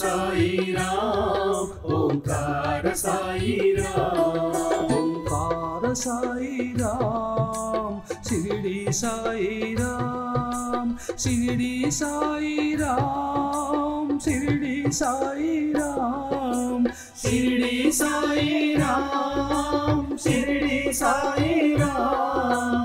साई राम ओंकार साई राम ओंकार साई राम शिरडी साई राम शिरडी साई राम शिरडी साई राम शिरडी साई राम शिरडी साई राम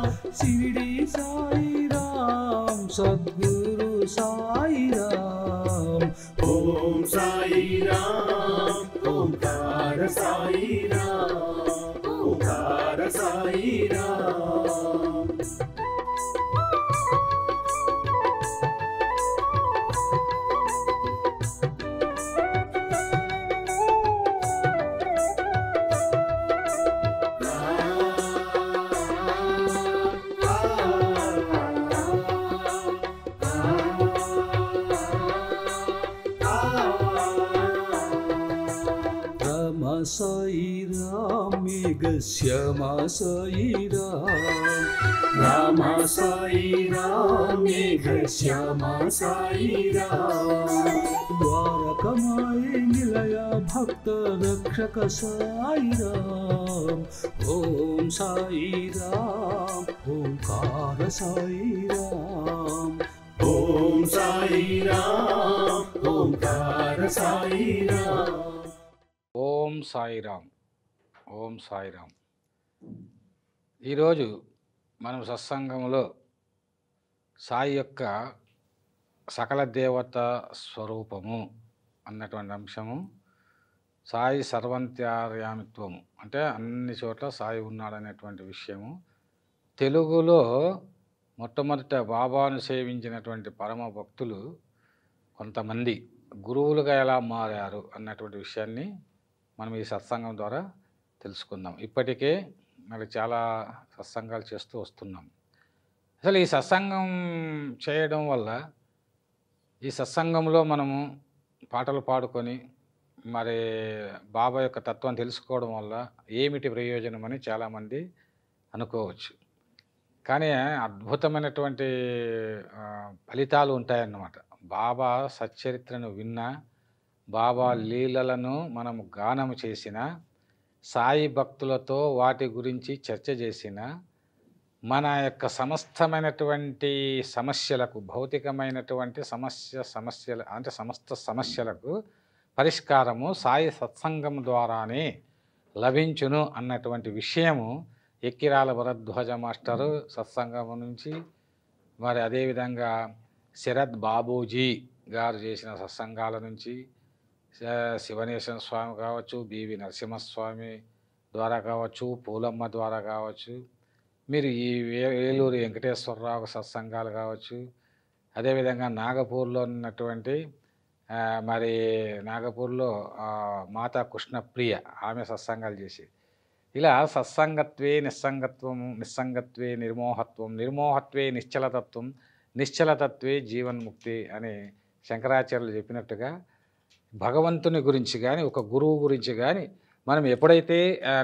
शिरडी साई राम सद्गुरु साई राम ओम साई राम ओंकार साई राम ओंकार साई राम साई राम मेघ श्यामा साई राम साई राम मेघ श्यामा साई राम द्वारकमाई निलय भक्त रक्षक साई राम ओम साई राम ओंकार साई राम ओम साई राम ओंकार साई राम ఓం సాయిరామ్ ఓం సాయిరామ్. ఈరోజు మనం సత్సంగంలో సాయి యొక్క సకల దేవత స్వరూపము అన్నటువంటి అంశము, సాయి సర్వంత్యార్యామిత్వము అంటే అన్ని చోట్ల సాయి ఉన్నాడనేటువంటి విషయము, తెలుగులో మొట్టమొదట బాబాను సేవించినటువంటి పరమ భక్తులు కొంతమంది గురువులుగా ఎలా మారారు అన్నటువంటి విషయాన్ని మనం ఈ సత్సంగం ద్వారా తెలుసుకుందాం. ఇప్పటికే మరి చాలా సత్సంగాలు చేస్తూ వస్తున్నాం. అసలు ఈ సత్సంగం చేయడం వల్ల, ఈ సత్సంగంలో మనము పాటలు పాడుకొని మరి బాబా యొక్క తత్వం తెలుసుకోవడం వల్ల ఏమిటి ప్రయోజనం అని చాలామంది అనుకోవచ్చు. కానీ అద్భుతమైనటువంటి ఫలితాలు ఉంటాయన్నమాట. బాబా సచ్చరిత్రను విన్నా, బాబా లీలలను మనము గానము చేసిన, సాయి భక్తులతో వాటి గురించి చర్చ చేసిన, మన యొక్క సమస్తమైనటువంటి సమస్యలకు, భౌతికమైనటువంటి సమస్యలు అంటే సమస్త సమస్యలకు పరిష్కారము సాయి సత్సంగం ద్వారానే లభించును అన్నటువంటి విషయము ఎక్కిరాల భరద్వాజ మాస్టరు సత్సంగం నుంచి, మరి అదేవిధంగా శరత్ బాబూజీ గారు చేసిన సత్సంగాల నుంచి, శివనేశ్వర స్వామి కావచ్చు, బివి నరసింహస్వామి ద్వారా కావచ్చు, పూలమ్మ ద్వారా కావచ్చు, మీరు ఈ ఏలూరు వెంకటేశ్వరరావు సత్సంగాలు కావచ్చు, అదేవిధంగా నాగపూర్లో ఉన్నటువంటి మరి నాగపూర్లో మాతా కృష్ణప్రియ ఆమె సత్సంగాలు చేసి, ఇలా సత్సంగత్వే నిస్సంగత్వే నిర్మోహత్వం, నిర్మోహత్వే నిశ్చలతత్వం, నిశ్చలతత్వే జీవన్ముక్తి అని శంకరాచార్యులు చెప్పినట్టుగా భగవంతుని గురించి కానీ, ఒక గురువు గురించి కానీ మనం ఎప్పుడైతే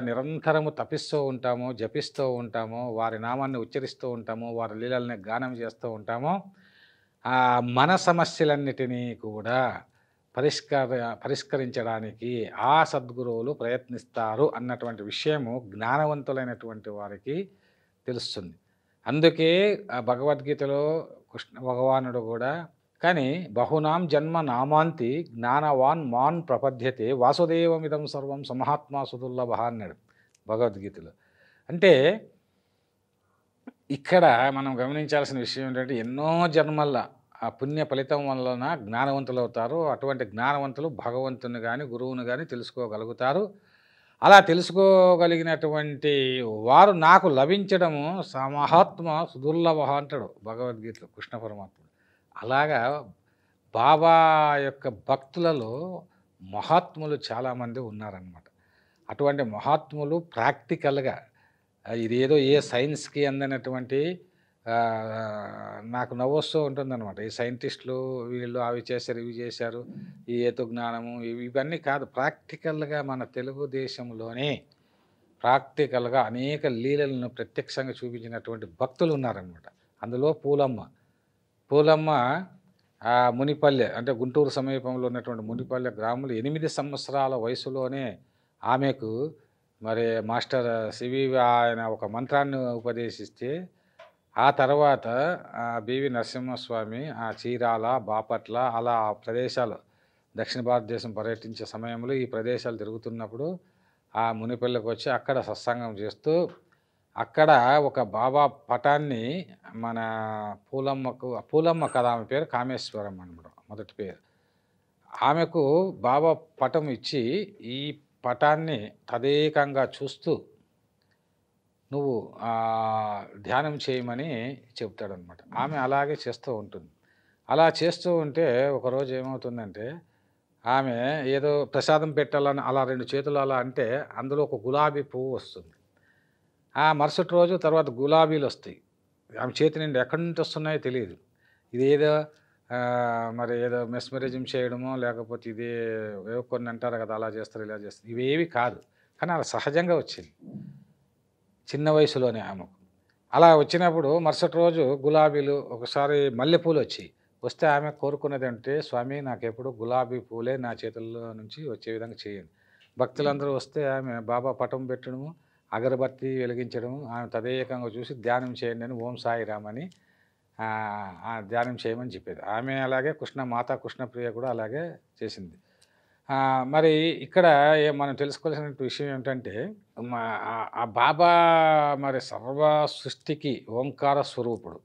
నిరంతరము తపిస్తూ ఉంటామో, జపిస్తూ ఉంటామో, వారి నామాన్ని ఉచ్చరిస్తూ ఉంటామో, వారి లీలల్ని గానం చేస్తూ ఉంటామో, మన సమస్యలన్నిటినీ కూడా పరిష్కరించడానికి ఆ సద్గురువులు ప్రయత్నిస్తారు అన్నటువంటి విషయము జ్ఞానవంతులైనటువంటి వారికి తెలుస్తుంది. అందుకే భగవద్గీతలో కృష్ణ భగవానుడు కూడా, కానీ బహునాం జన్మ నామాంతి జ్ఞానవాన్ మాన్ ప్రపద్యతే వాసుదేవమిదం సర్వం సమహాత్మా సుదుర్లభ అన్నాడు భగవద్గీతలో. అంటే ఇక్కడ మనం గమనించాల్సిన విషయం ఏంటంటే, ఎన్నో జన్మల ఆ పుణ్య ఫలితం వలన జ్ఞానవంతులు అవుతారు. అటువంటి జ్ఞానవంతులు భగవంతుని కానీ గురువుని కానీ తెలుసుకోగలుగుతారు. అలా తెలుసుకోగలిగినటువంటి వారు నాకు లభించడము సమహాత్మ సుదుర్లభ అంటాడు భగవద్గీతలో కృష్ణ పరమాత్ముడు. అలాగా బాబా యొక్క భక్తులలో మహాత్ములు చాలామంది ఉన్నారన్నమాట. అటువంటి మహాత్ములు ప్రాక్టికల్గా, ఇదేదో ఏ సైన్స్కి అందనటువంటి నాకు నవ్వొస్తూ ఉంటుందన్నమాట. ఈ సైంటిస్టులు వీళ్ళు అవి చేశారు, ఇవి చేశారు, ఈ ఏతు జ్ఞానము ఇవన్నీ కాదు. ప్రాక్టికల్గా మన తెలుగుదేశంలోనే ప్రాక్టికల్గా అనేక లీలలను ప్రత్యక్షంగా చూపించినటువంటి భక్తులు ఉన్నారన్నమాట. అందులో పూలమ్మ ఆ మునిపల్లె అంటే గుంటూరు సమీపంలో ఉన్నటువంటి మునిపల్లె గ్రామంలో 8 సంవత్సరాల వయసులోనే ఆమెకు మరి మాస్టర్ సివి ఆయన ఒక మంత్రాన్ని ఉపదేశిస్తే ఆ తర్వాత బివి నరసింహస్వామి ఆ చీరాల బాపట్ల అలా ఆ ప్రదేశాలు దక్షిణ భారతదేశం పర్యటించే సమయంలో ఈ ప్రదేశాలు తిరుగుతున్నప్పుడు ఆ మునిపల్లెకి వచ్చి అక్కడ సత్సంగం చేస్తూ అక్కడ ఒక బాబా పటాన్ని మన పూలమ్మ కదా ఆమె పేరు కామేశ్వరం అనమాట మొదటి పేరు. ఆమెకు బాబా పటం ఇచ్చి ఈ పటాన్ని తదేకంగా చూస్తూ నువ్వు ధ్యానం చేయమని చెప్తాడనమాట. ఆమె అలాగే చేస్తూ ఉంటుంది. అలా చేస్తూ ఉంటే ఒకరోజు ఏమవుతుందంటే ఆమె ఏదో ప్రసాదం పెట్టాలని అలా 2 చేతులు అలా అంటే అందులో ఒక గులాబీ పువ్వు వస్తుంది. ఆ మరుసటి రోజు తర్వాత గులాబీలు వస్తాయి. ఆమె చేతి నుండి ఎక్కడి నుంచి వస్తున్నాయో తెలియదు. ఇదేదో మరి ఏదో మెస్మరిజం చేయడమో లేకపోతే ఇది ఏవో కొన్ని అంటారు కదా, అలా చేస్తారు ఇలా చేస్తారు, ఇవేవి కాదు. కానీ అలా సహజంగా వచ్చింది చిన్న వయసులోనే ఆమెకు. అలా వచ్చినప్పుడు మరుసటి రోజు గులాబీలు, ఒకసారి మల్లెపూలు వస్తే ఆమె కోరుకున్నది అంటే, స్వామి నాకెప్పుడు గులాబీ పూలే నా చేతుల్లో నుంచి వచ్చే విధంగా చేయండి. భక్తులందరూ వస్తే ఆమె బాబా పటం పెట్టడము, అగరబత్తి వెలిగించడము, ఆమె తదేకంగా చూసి ధ్యానం చేయండి అని ఓం సాయిరామ్ అని ధ్యానం చేయమని చెప్పేది. ఆమె అలాగే మాతా కృష్ణప్రియ కూడా అలాగే చేసింది. మరి ఇక్కడ మనం తెలుసుకోవాల్సిన విషయం ఏమిటంటే ఆ బాబా మరి సర్వ సృష్టికి ఓంకార స్వరూపుడు.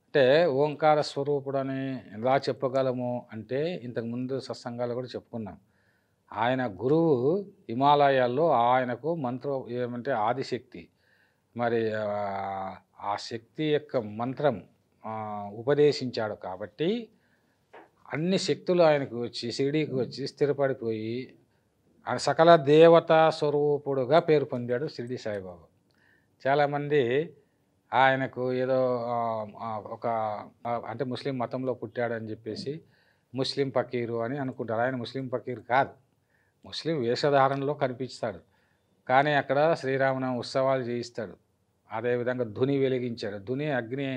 అంటే ఓంకార స్వరూపుడు అని ఎలా చెప్పగలము అంటే ఇంతకుముందు సత్సంగాలు కూడా చెప్పుకున్నాం. ఆయన గురువు హిమాలయాల్లో ఆయనకు మంత్రం ఏమంటే ఆదిశక్తి, మరి ఆ శక్తి యొక్క మంత్రం ఉపదేశించాడు కాబట్టి అన్ని శక్తులు ఆయనకు వచ్చి షిరిడీకి వచ్చి స్థిరపడిపోయి సకల దేవతా స్వరూపుడుగా పేరు పొందాడు షిరిడి సాయిబాబా. చాలామంది ఆయనకు ఏదో ఒక అంటే ముస్లిం మతంలో పుట్టాడని చెప్పేసి ముస్లిం ఫకీరు అని అనుకుంటారు. ఆయన ముస్లిం ఫకీరు కాదు, ముస్లిం వేషధారణలో కనిపిస్తాడు. కానీ అక్కడ శ్రీరామనవమి ఉత్సవాలు చేయిస్తాడు. అదేవిధంగా ధుని వెలిగించాడు. ధుని అగ్ని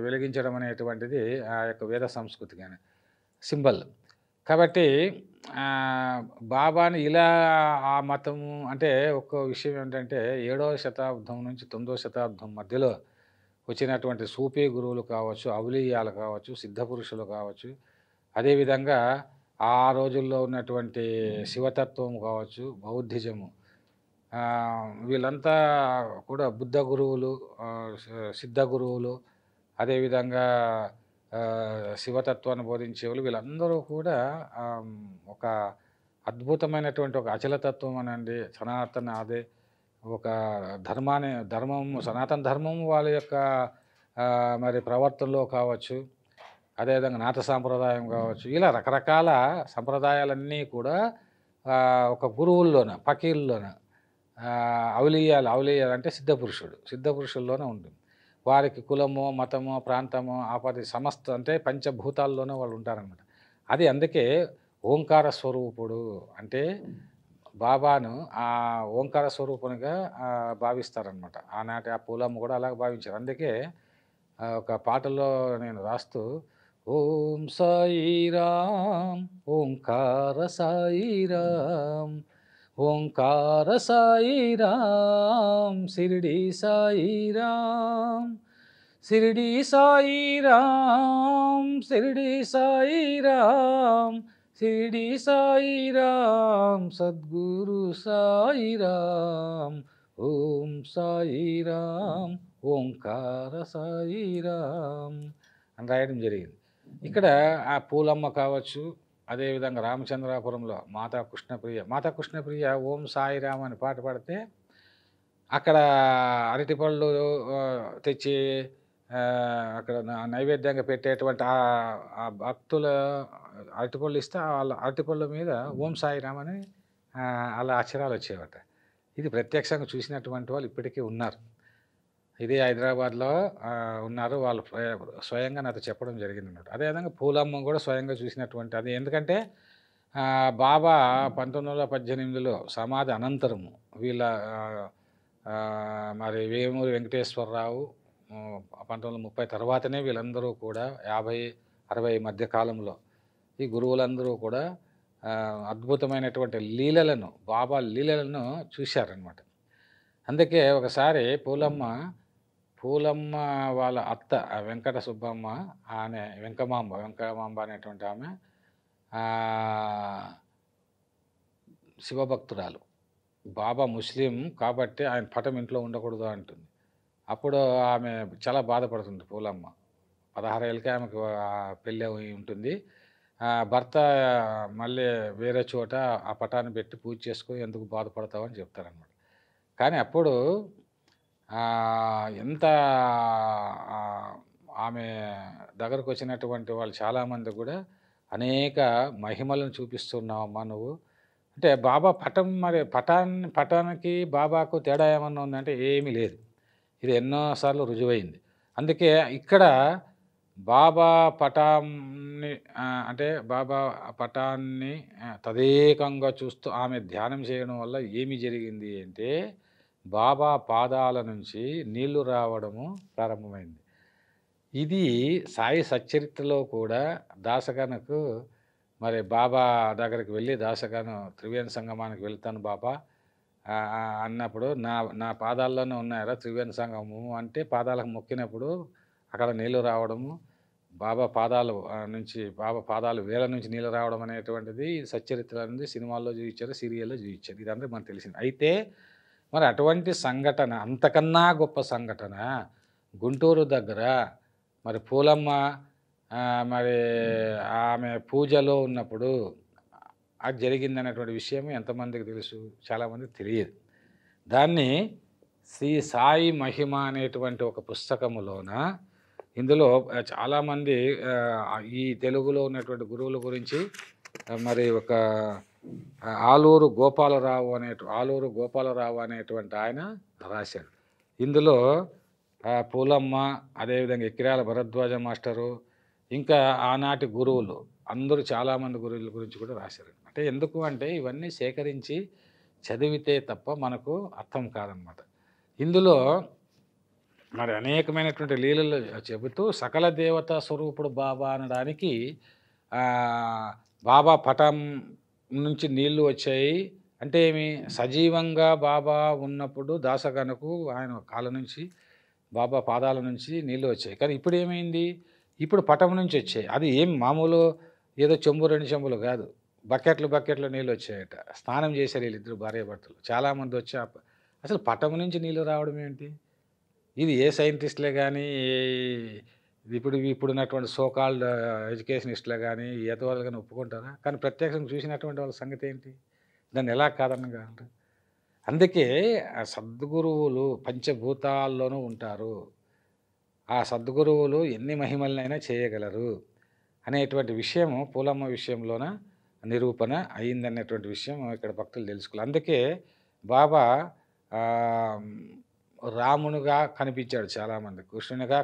వెలిగించడం అనేటువంటిది ఆ యొక్క వేద సంస్కృతి కానీ సింబల్. కాబట్టి బాబాని ఇలా ఆ మతము అంటే ఒక్క విషయం ఏంటంటే 7వ శతాబ్దం నుంచి 9వ శతాబ్దం మధ్యలో వచ్చినటువంటి సూఫీ గురువులు కావచ్చు, ఔలియాలు కావచ్చు, సిద్ధపురుషులు కావచ్చు, అదేవిధంగా ఆ రోజుల్లో ఉన్నటువంటి శివతత్వం కావచ్చు, బౌద్ధిజము, వీళ్ళంతా కూడా బుద్ధ గురువులు, సిద్ధ గురువులు, అదేవిధంగా శివతత్వాన్ని బోధించేవాళ్ళు, వీళ్ళందరూ కూడా ఒక అద్భుతమైనటువంటి ఒక అచలతత్వం అనండి, సనాతన అదే ఒక ధర్మం సనాతన ధర్మం వాళ్ళ యొక్క మరి ప్రవర్తనలో కావచ్చు, అదేవిధంగా నాథ సాంప్రదాయం కావచ్చు, ఇలా రకరకాల సంప్రదాయాలన్నీ కూడా ఒక గురువుల్లోన ఫకీర్లోన ఔలియాలు అంటే సిద్ధపురుషుల్లోనే ఉంటుంది. వారికి కులము, మతము, ప్రాంతము, ఆపది సమస్త అంటే పంచభూతాల్లోనే వాళ్ళు ఉంటారనమాట. అది అందుకే ఓంకార స్వరూపుడు అంటే బాబాను ఆ ఓంకార స్వరూపునిగా భావిస్తారనమాట. ఆనాటి ఆ పూలమ్మ కూడా అలాగ భావించారు. అందుకే ఒక పాటలో నేను రాస్తూ ఓం సాయిరామ్ ఓంకార సాయిరామ్ ఓంకార సాయిరామ్ షిరిడి సాయిరామ్ షిరిడి సాయిరామ్ షిరిడి సాయిరామ్ షిరిడి సాయిరామ్ సద్గురు సాయిరామ్ ఓం సాయిరామ్ ఓంకార సాయిరామ్ అని రాయడం జరిగింది. ఇక్కడ ఆ పూలమ్మ కావచ్చు, అదేవిధంగా రామచంద్రాపురంలో మాతా కృష్ణప్రియ ఓం సాయిరామ్ అని పాట పాడితే అక్కడ అరటిపళ్ళు తెచ్చి అక్కడ నైవేద్యంగా పెట్టేటువంటి ఆ భక్తుల అరటిపళ్ళు ఇస్తే వాళ్ళ అరటిపళ్ళ మీద ఓం సాయిరామ్ అని అలా అక్షరాలు వచ్చేవట. ఇది ప్రత్యక్షంగా చూసినటువంటి వాళ్ళు ఇప్పటికీ ఉన్నారు. ఇది హైదరాబాద్లో ఉన్నారు. వాళ్ళు స్వయంగా నాతో చెప్పడం జరిగింది అన్నమాట. అదేవిధంగా పూలమ్మ కూడా స్వయంగా చూసినటువంటి అది. ఎందుకంటే బాబా 1918లో సమాధి అనంతరము వీళ్ళ మరి వేమూరి వెంకటేశ్వరరావు, 1930 తర్వాతనే వీళ్ళందరూ కూడా 50-60 మధ్య కాలంలో ఈ గురువులందరూ కూడా అద్భుతమైనటువంటి లీలలను, బాబా లీలలను చూశారనమాట. అందుకే ఒకసారి పూలమ్మ వాళ్ళ అత్త వెంకట సుబ్బమ్మ, ఆమె వెంకమాంబ అనేటువంటి ఆమె శివభక్తురాలు. బాబా ముస్లిం కాబట్టి ఆయన పటం ఇంట్లో ఉండకూడదు అంటుంది. అప్పుడు ఆమె చాలా బాధపడుతుంది పూలమ్మ. 16 ఏళ్ళకే ఆమెకు పెళ్ళి అయి ఉంటుంది. భర్త మళ్ళీ వేరే చోట ఆ పటాన్ని పెట్టి పూజ చేసుకొని ఎందుకు బాధపడతావు అని చెప్తారనమాట. కానీ అప్పుడు ఎంత ఆమె దగ్గరకు వచ్చినటువంటి వాళ్ళు చాలామంది కూడా అనేక మహిమలను చూపిస్తున్నావమ్మా నువ్వు అంటే, బాబా పటం మరి పటానికి బాబాకు తేడా ఏమన్నా ఉందంటే ఏమీ లేదు. ఇది ఎన్నోసార్లు రుజువైంది. అందుకే ఇక్కడ బాబా పటాన్ని అంటే బాబా పటాన్ని తదేకంగా చూస్తూ ఆమె ధ్యానం చేయడం వల్ల ఏమి జరిగింది అంటే, బాబా పాదాల నుంచి నీళ్లు రావడము ప్రారంభమైంది. ఇది సాయి సచ్చరిత్రలో కూడా దాసగానకు మరి బాబా దగ్గరికి వెళ్ళి దాసగాను త్రివేణి సంగమానికి వెళ్తాను బాబా అన్నప్పుడు, నా పాదాల్లోనే ఉన్నాయరా త్రివేణి సంగమము అంటే పాదాలకు మొక్కినప్పుడు అక్కడ నీళ్లు రావడము, బాబా పాదాలు వేల నుంచి నీళ్ళు రావడం అనేటువంటిది సచ్చరిత్ర అనేది సినిమాల్లో చూపించారు, సీరియల్లో చూపించారు. ఇదంతా మనకు తెలిసింది. అయితే మరి అటువంటి సంఘటన, అంతకన్నా గొప్ప సంఘటన గుంటూరు దగ్గర మరి పూలమ్మ మరి ఆమె పూజలో ఉన్నప్పుడు అది జరిగిందనేటువంటి విషయం ఎంతమందికి తెలుసు? చాలామందికి తెలియదు. దాన్ని శ్రీ సాయి మహిమ అనేటువంటి ఒక పుస్తకములోన ఇందులో చాలామంది ఈ తెలుగులో ఉన్నటువంటి గురువుల గురించి మరి ఒక ఆలూరు గోపాలరావు అనేటువంటి ఆయన రాశాడు. ఇందులో పూలమ్మ, అదేవిధంగా ఎక్కిరాల భరద్వాజ మాస్టరు, ఇంకా ఆనాటి గురువులు అందరూ చాలామంది గురువుల గురించి కూడా రాశారు. అంటే ఎందుకు అంటే ఇవన్నీ సేకరించి చదివితే తప్ప మనకు అర్థం కాదనమాట. ఇందులో మరి అనేకమైనటువంటి లీలలు చెబుతూ సకల దేవతా స్వరూపుడు బాబా అనడానికి బాబా పటం నుంచి నీళ్లు వచ్చాయి అంటే ఏమి? సజీవంగా బాబా ఉన్నప్పుడు దాసగనకు ఆయన కాళ్ళ నుంచి బాబా పాదాల నుంచి నీళ్ళు వచ్చాయి. కానీ ఇప్పుడు ఏమైంది? ఇప్పుడు పటం నుంచి వచ్చాయి. అది ఏం మామూలు ఏదో చెంబు 2 చెంబులు కాదు, బకెట్లు నీళ్ళు వచ్చాయట. స్నానం చేశారు వీళ్ళిద్దరు భార్యాభర్తలు. చాలామంది వచ్చి అసలు పటం నుంచి నీళ్ళు రావడం ఏంటి? ఇది ఏ సైంటిస్టులే కానీ, ఇప్పుడున్నటువంటి సోకాల్డ్ ఎడ్యుకేషనిస్టులే కానీ, ఈత వాళ్ళు కానీ ఒప్పుకుంటారా? కానీ ప్రత్యక్షంగా చూసినటువంటి వాళ్ళ సంగతి ఏంటి? దాన్ని ఎలా కాదనగా అంటారు? అందుకే ఆ సద్గురువులు పంచభూతాల్లోనూ ఉంటారు. ఆ సద్గురువులు ఎన్ని మహిమలనైనా చేయగలరు అనేటువంటి విషయము పూలమ్మ విషయంలోన నిరూపణ అయిందనేటువంటి విషయం ఇక్కడ భక్తులు తెలుసుకోవాలి. అందుకే బాబా రామునిగా కనిపించాడు చాలామంది, కృష్ణునిగా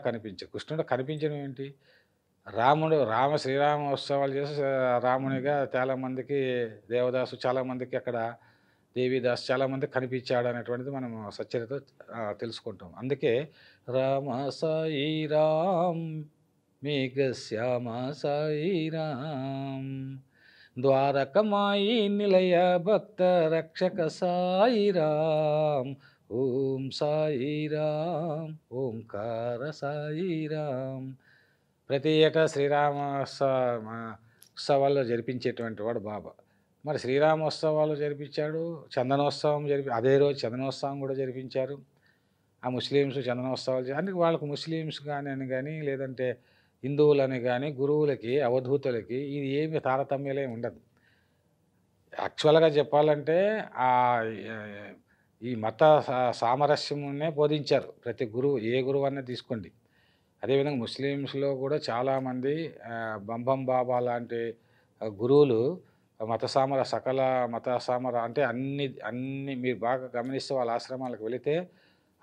కృష్ణుడు కనిపించడం ఏంటి? శ్రీరామ ఉత్సవాలు చేసి రామునిగా చాలామందికి, దేవదాసు చాలామందికి, అక్కడ దేవిదాస్ చాలామంది కనిపించాడు అనేటువంటిది మనం సచ్చరిత తెలుసుకుంటాం. అందుకే రామ సాయి రామ్ మేఘ శ్యామ సాయి రామ్ ద్వారకమాయి నిలయ భక్త రక్షక సాయి రామ్ ఓం సాయి రామ్ ఓంకార సాయి రామ్. ప్రతి ఏటా శ్రీరామ ఉత్సవాల్లో జరిపించేటువంటి వాడు బాబా. మరి శ్రీరామోత్సవాలు జరిపించాడు, చందనోత్సవం అదే రోజు చందనోత్సవం కూడా జరిపించారు. ఆ ముస్లిమ్స్ చందనోత్సవాలు అందుకే వాళ్ళకు ముస్లిమ్స్ కానీ లేదంటే హిందువులని కానీ గురువులకి అవధూతులకి ఇది ఏమి తారతమ్యలే ఉండదు. యాక్చువల్గా చెప్పాలంటే ఈ మత సామరస్యమునే బోధించారు ప్రతి గురువు, ఏ గురువు అన్నా తీసుకోండి. అదేవిధంగా ముస్లిమ్స్లో కూడా చాలామంది బంబం బాబా లాంటి గురువులు సకల మత అంటే అన్ని మీరు బాగా గమనిస్తే వాళ్ళ ఆశ్రమాలకు వెళితే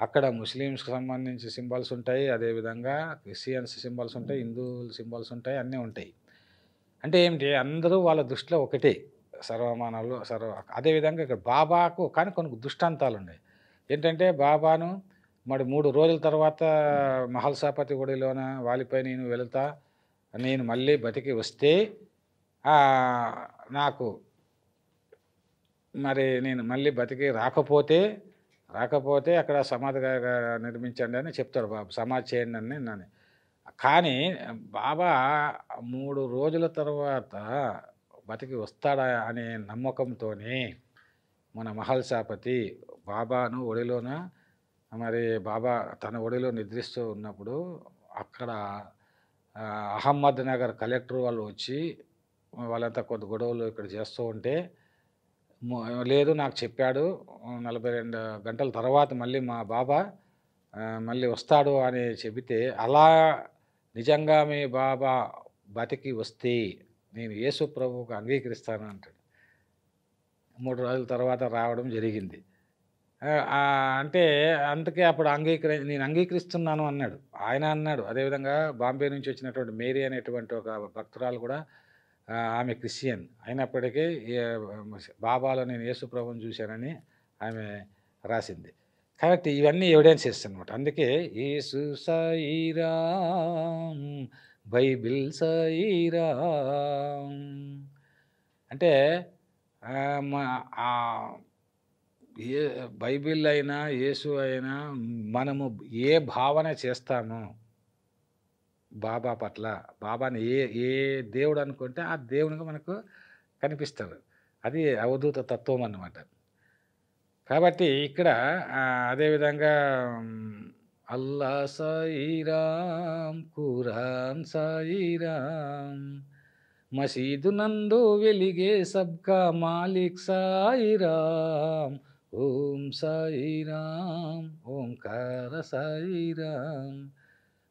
అక్కడ ముస్లిమ్స్కి సంబంధించి సింబల్స్ ఉంటాయి, అదేవిధంగా క్రిస్టియన్స్ సింబల్స్ ఉంటాయి, హిందువుల సింబల్స్ ఉంటాయి, అన్నీ ఉంటాయి. అంటే ఏమిటి? అందరూ వాళ్ళ దృష్టిలో ఒకటే, అదేవిధంగా ఇక్కడ బాబాకు కానీ కొన్ని దృష్టాంతాలు ఉన్నాయి. ఏంటంటే బాబాను మరి 3 రోజుల తర్వాత మహల్సాపతి గుడిలోన వాలిపై నేను వెళుతా, నేను మళ్ళీ బతికి వస్తే నాకు మరి నేను మళ్ళీ బతికి రాకపోతే అక్కడ సమాధిగా నిర్మించండి అని చెప్తాడు బాబు, సమాధి చేయండి అని నన్ను. కానీ బాబా 3 రోజుల తర్వాత బతికి వస్తాడా అనే నమ్మకంతోనే మన మహల్సాపతి బాబాను ఒడిలోన, మరి బాబా తన ఒడిలో నిద్రిస్తూ ఉన్నప్పుడు అక్కడ అహ్మద్ నగర్ కలెక్టర్ వాళ్ళు వచ్చి వాళ్ళంతా కొద్ది గొడవలు ఇక్కడ చేస్తూ ఉంటే, లేదు నాకు చెప్పాడు 42 గంటల తర్వాత మళ్ళీ మా బాబా మళ్ళీ వస్తాడు అని చెబితే, అలా నిజంగా మీ బాబా బతికి వస్తే నేను యేసు ప్రభువుకు అంగీకరిస్తాను అంటాడు. 3 రోజుల తర్వాత రావడం జరిగింది. అంటే అందుకే అప్పుడు నేను అంగీకరిస్తున్నాను అన్నాడు. ఆయన అన్నాడు. అదేవిధంగా బాంబే నుంచి వచ్చినటువంటి మేరీ అనేటువంటి ఒక భక్తురాలు కూడా, ఆమె క్రిస్టియన్ అయినప్పటికీ బాబాలో నేను యేసు ప్రభువుని చూశానని ఆమె రాసింది. కాబట్టి ఇవన్నీ ఎవిడెన్సెస్ అనమాట. అందుకే యేసు సాయిరాం, బైబిల్ సాయిరాం అంటే ఏ బైబిల్ అయినా యేసు అయినా మనము ఏ భావన చేస్తామో బాబా పట్ల, బాబాని ఏ దేవుడు అనుకుంటే ఆ దేవునిగా మనకు కనిపిస్తారు. అది అవధూత తత్వం అన్నమాట. కాబట్టి ఇక్కడ అదేవిధంగా అల్లా సాయిరాం, ఖురాన్ సాయిరాం, మసీదు నందు వెలిగే సబ్కా మాలిక్ సాయిరాం, ఓం సాయిరాం, ఓంకార సాయిరాం.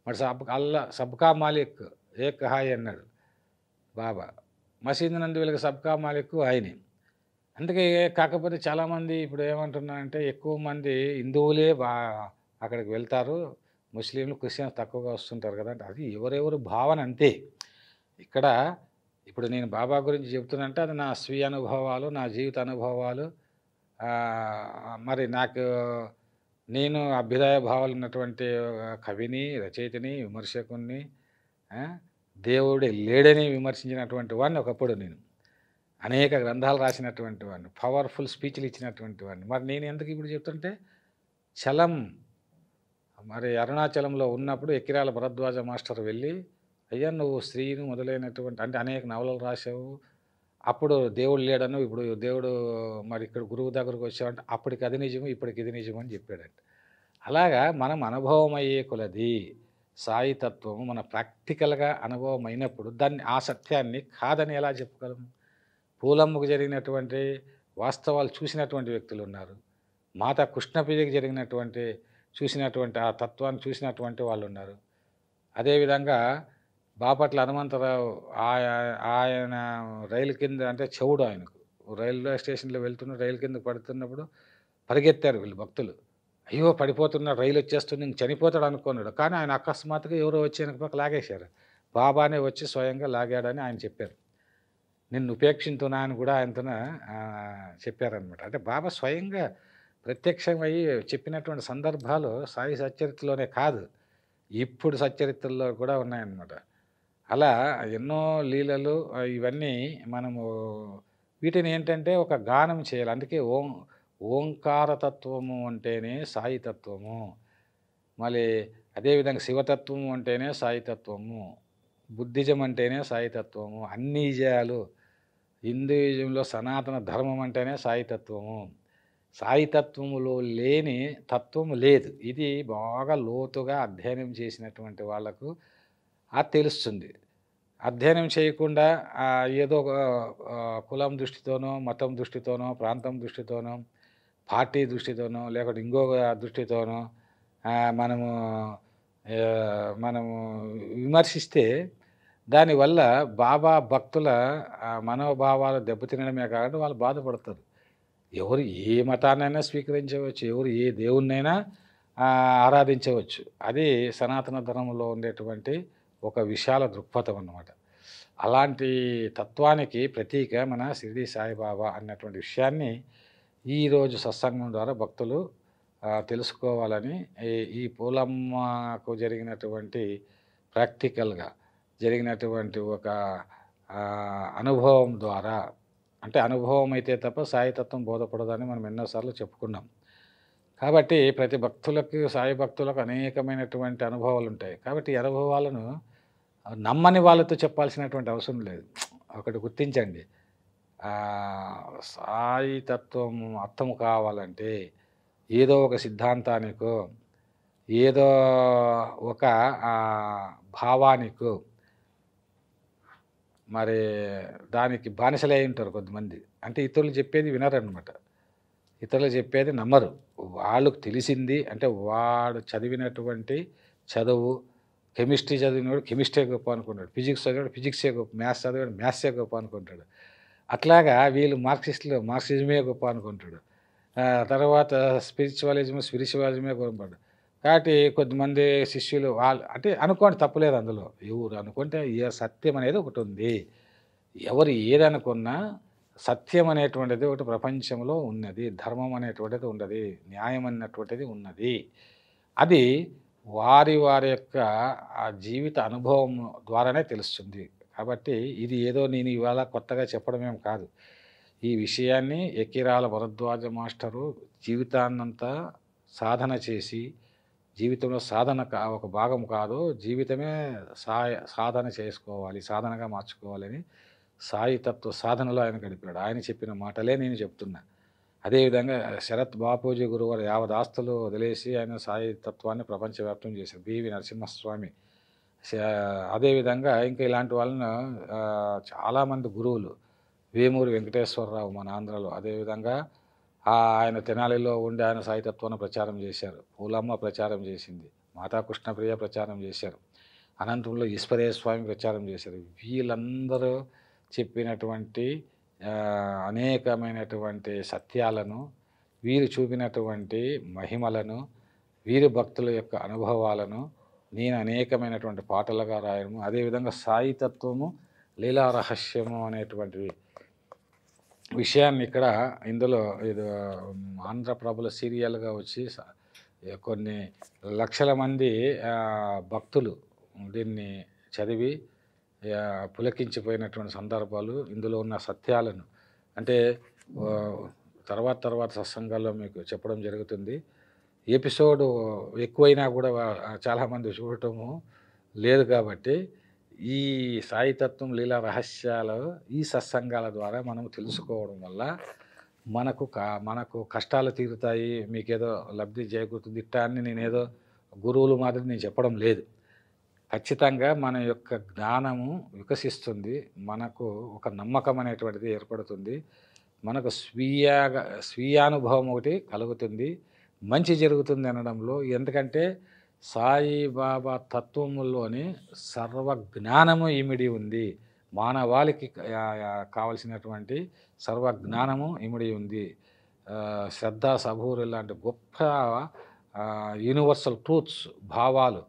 మరి సబ్కా మాలిక్ ఏక్ హాయ్ అన్నాడు బాబా. మసీదు నందు వెలిగే సబ్కా మాలిక్ ఆయనే. అందుకే కాకపోతే చాలామంది ఇప్పుడు ఏమంటున్నారంటే, ఎక్కువ మంది హిందువులే అక్కడికి వెళ్తారు, ముస్లింలు క్రిస్టియన్స్ తక్కువగా వస్తుంటారు కదా. అది ఎవరెవరు భావన అంతే. ఇక్కడ ఇప్పుడు నేను బాబా గురించి చెప్తున్నంటే అది నా స్వీయ అనుభవాలు, నా జీవిత అనుభవాలు. మరి నేను అభ్యుదయ భావాలు ఉన్నటువంటి కవిని, రచయితని, విమర్శకుని, దేవుడే లేడని విమర్శించినటువంటి వాడిని ఒకప్పుడు. నేను అనేక గ్రంథాలు రాసినటువంటి వాడిని, పవర్ఫుల్ స్పీచ్లు ఇచ్చినటువంటి వాడిని. మరి నేను ఎందుకు ఇప్పుడు చెప్తుంటే, చలం మరి అరుణాచలంలో ఉన్నప్పుడు ఎక్కిరాల భరద్వాజ మాస్టర్ వెళ్ళి, అయ్యా నువ్వు స్త్రీని మొదలైనటువంటి అంటే అనేక నవలలు రాసావు, అప్పుడు దేవుడు లేడను, ఇప్పుడు దేవుడు మరి ఇక్కడ గురువు దగ్గరకు వచ్చావంటే అప్పటికి అది నిజము, ఇప్పటికి ఇది నిజము అని చెప్పాడంట. అలాగా మనం అనుభవం అయ్యే కొలది సాయి తత్వము మన ప్రాక్టికల్గా అనుభవం అయినప్పుడు దాన్ని, ఆ సత్యాన్ని కాదని ఎలా చెప్పగలము? పూలమ్మకు జరిగినటువంటి వాస్తవాలు చూసినటువంటి వ్యక్తులు ఉన్నారు, మాతా కృష్ణపూజకి చూసినటువంటి ఆ తత్వాన్ని చూసినటువంటి వాళ్ళు ఉన్నారు. అదేవిధంగా బాపట్ల హనుమంతరావు ఆయన రైలు కింద, అంటే చెవుడు ఆయనకు, రైల్వే స్టేషన్లో వెళ్తున్న రైలు కింద పడుతున్నప్పుడు పరిగెత్తారు వీళ్ళు భక్తులు. అయ్యో పడిపోతున్న రైలు వచ్చేస్తుంది, ఇంక చనిపోతాడు అనుకున్నాడు. కానీ ఆయన అకస్మాత్తుగా ఎవరో వచ్చి వెనక పక్క లాగేశారు. బాబానే వచ్చి స్వయంగా లాగాడని ఆయన చెప్పారు. నిన్ను ఉపేక్షింతున్నా అని కూడా ఆయనతోన చెప్పారనమాట. అంటే బాబా స్వయంగా ప్రత్యక్షమయ్యి చెప్పినటువంటి సందర్భాలు సాయి సచ్చరిత్రలోనే కాదు, ఇప్పుడు సచ్చరిత్రలో కూడా ఉన్నాయన్నమాట. అలా ఎన్నో లీలలు ఇవన్నీ మనము వీటిని ఏంటంటే ఒక గానం చేయాలి. అందుకే ఓంకారతత్వము అంటేనే సాయి తత్వము, మళ్ళీ అదేవిధంగా శివతత్వము అంటేనే సాయి తత్వము, బుద్ధిజం అంటేనే సాయి తత్వము, అన్ని నిజాలు, హిందూయిజంలో సనాతన ధర్మం అంటేనే సాయి తత్వము. సాయి తత్వములో లేని తత్వము లేదు. ఇది బాగా లోతుగా అధ్యయనం చేసినటువంటి వాళ్ళకు అది తెలుస్తుంది. అధ్యయనం చేయకుండా ఏదో కులం దృష్టితోనో, మతం దృష్టితోనో, ప్రాంతం దృష్టితోనో, పార్టీ దృష్టితోనో, లేకపోతే ఇంకొక దృష్టితోనో మనము విమర్శిస్తే దానివల్ల బాబా భక్తుల మనోభావాలు దెబ్బతినడమే కాకుండా వాళ్ళు బాధపడతారు. ఎవరు ఏ మతాన్నైనా స్వీకరించవచ్చు, ఎవరు ఏ దేవుణ్ణైనా ఆరాధించవచ్చు. అది సనాతన ధర్మంలో ఉండేటువంటి ఒక విశాల దృక్పథం అన్నమాట. అలాంటి తత్వానికి ప్రతీక మన షిరిడి సాయిబాబా అన్నటువంటి విషయాన్ని ఈరోజు సత్సంగం ద్వారా భక్తులు తెలుసుకోవాలని ఈ పూలమ్మకు జరిగినటువంటి ప్రాక్టికల్గా జరిగినటువంటి ఒక అనుభవం ద్వారా, అంటే అనుభవం అయితే తప్ప సాయితత్వం బోధపడదని మనం ఎన్నోసార్లు చెప్పుకున్నాం. కాబట్టి ప్రతి భక్తులకు, సాయి భక్తులకు అనేకమైనటువంటి అనుభవాలు ఉంటాయి. కాబట్టి ఈ అనుభవాలను నమ్మని వాళ్ళతో చెప్పాల్సినటువంటి అవసరం లేదు. ఒకటి గుర్తించండి, సాయి తత్వం అర్థం కావాలంటే ఏదో ఒక సిద్ధాంతానికో, ఏదో ఒక భావానికో మరి దానికి బానిసలై ఉంటారు కొంతమంది. అంటే ఇతరులు చెప్పేది వినరనమాట, ఇతరులు చెప్పేది నమ్మరు. వాళ్ళకు తెలిసింది అంటే వాడు చదివినటువంటి చదువు, కెమిస్ట్రీ చదివినవాడు కెమిస్ట్రీ గొప్ప అనుకుంటాడు, ఫిజిక్స్ చదివాడు ఫిజిక్సే గొప్ప, మ్యాథ్స్ చదివాడు మ్యాథ్సే గొప్ప అనుకుంటాడు. అట్లాగా వీళ్ళు మార్క్సిస్టులు మార్క్సిజమే గొప్ప అనుకుంటాడు. తర్వాత స్పిరిచువాలిజమే గొప్ప. కాబట్టి కొద్దిమంది శిష్యులు వాళ్ళు అంటే అనుకోండి, తప్పులేదు అందులో. ఎవరు అనుకుంటే సత్యం అనేది ఒకటి ఉంది. ఎవరు ఏదనుకున్నా సత్యం అనేటువంటిది ఒకటి ప్రపంచంలో ఉన్నది, ధర్మం అనేటువంటిది ఉన్నది, న్యాయం అన్నటువంటిది ఉన్నది. అది వారి వారి యొక్క ఆ జీవిత అనుభవం ద్వారానే తెలుస్తుంది. కాబట్టి ఇది ఏదో నేను ఇవాళ కొత్తగా చెప్పడమేం కాదు. ఈ విషయాన్ని ఎకిరాల భరద్వాజ మాస్టరు జీవితాన్నంతా సాధన చేసి, జీవితంలో సాధన ఒక భాగం కాదు, జీవితమే సాధన చేసుకోవాలి, సాధనగా మార్చుకోవాలని సాయి తత్వ సాధనలో ఆయన గడిపాడు. ఆయన చెప్పిన మాటలే నేను చెప్తున్నా. అదేవిధంగా శరత్ బాపూజీ గురువారు 50 ఆస్తులు వదిలేసి ఆయన సాయి తత్వాన్ని ప్రపంచవ్యాప్తం చేశారు. బివి నరసింహస్వామి. అదేవిధంగా ఇంకా ఇలాంటి వాళ్ళను చాలామంది గురువులు, వేమూరి వెంకటేశ్వరరావు మన ఆంధ్రలో, అదేవిధంగా ఆయన తెనాలిలో ఉండి ఆయన సాయితత్వాన్ని ప్రచారం చేశారు. పూలమ్మ ప్రచారం చేసింది, మాతా కృష్ణప్రియ ప్రచారం చేశారు, అనంతపురంలో ఈశ్వరేయ స్వామి ప్రచారం చేశారు. వీళ్ళందరూ చెప్పినటువంటి అనేకమైనటువంటి సత్యాలను, వీరు చూపినటువంటి మహిమలను, వీరి భక్తుల యొక్క అనుభవాలను నేను అనేకమైనటువంటి పాటలుగా రాయడము, అదేవిధంగా సాయితత్వము లీలా రహస్యము అనేటువంటి విషయాన్ని ఇక్కడ ఇందులో ఇది ఆంధ్రప్రభల సీరియల్గా వచ్చి కొన్ని లక్షల మంది భక్తులు దీన్ని చదివి పులకించిపోయినటువంటి సందర్భాలు, ఇందులో ఉన్న సత్యాలను అంటే తర్వాత సత్సంగాల్లో మీకు చెప్పడం జరుగుతుంది. ఎపిసోడ్ ఎక్కువైనా కూడా చాలామంది చూడటము లేదు. కాబట్టి ఈ సాయితత్వం లీలా రహస్యాలు ఈ సత్సంగాల ద్వారా మనం తెలుసుకోవడం వల్ల మనకు కష్టాలు తీరుతాయి, మీకేదో లబ్ధి చేకూరుతుంది ఇట్టా అని నేనేదో గురువులు మాదిరి నేను చెప్పడం లేదు. ఖచ్చితంగా మన యొక్క జ్ఞానము వికసిస్తుంది, మనకు ఒక నమ్మకం అనేటువంటిది ఏర్పడుతుంది, మనకు స్వీయానుభవం ఒకటి కలుగుతుంది, మంచి జరుగుతుంది అనడంలో. ఎందుకంటే సాయిబాబా తత్వములోని సర్వజ్ఞానము ఇమిడి ఉంది, మానవాళికి కావలసినటువంటి సర్వజ్ఞానము ఇమిడి ఉంది. శ్రద్ధ, సబూరు లాంటి గొప్ప యూనివర్సల్ ట్రూత్స్, భావాలు,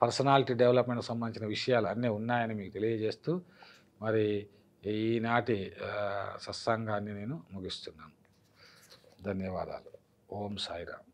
పర్సనాలిటీ డెవలప్మెంట్కి సంబంధించిన విషయాలు అన్నీ ఉన్నాయని మీకు తెలియజేస్తూ మరి ఈనాటి సత్సంగాన్ని నేను ముగిస్తున్నాను. ధన్యవాదాలు. ఓం సాయిరామ్.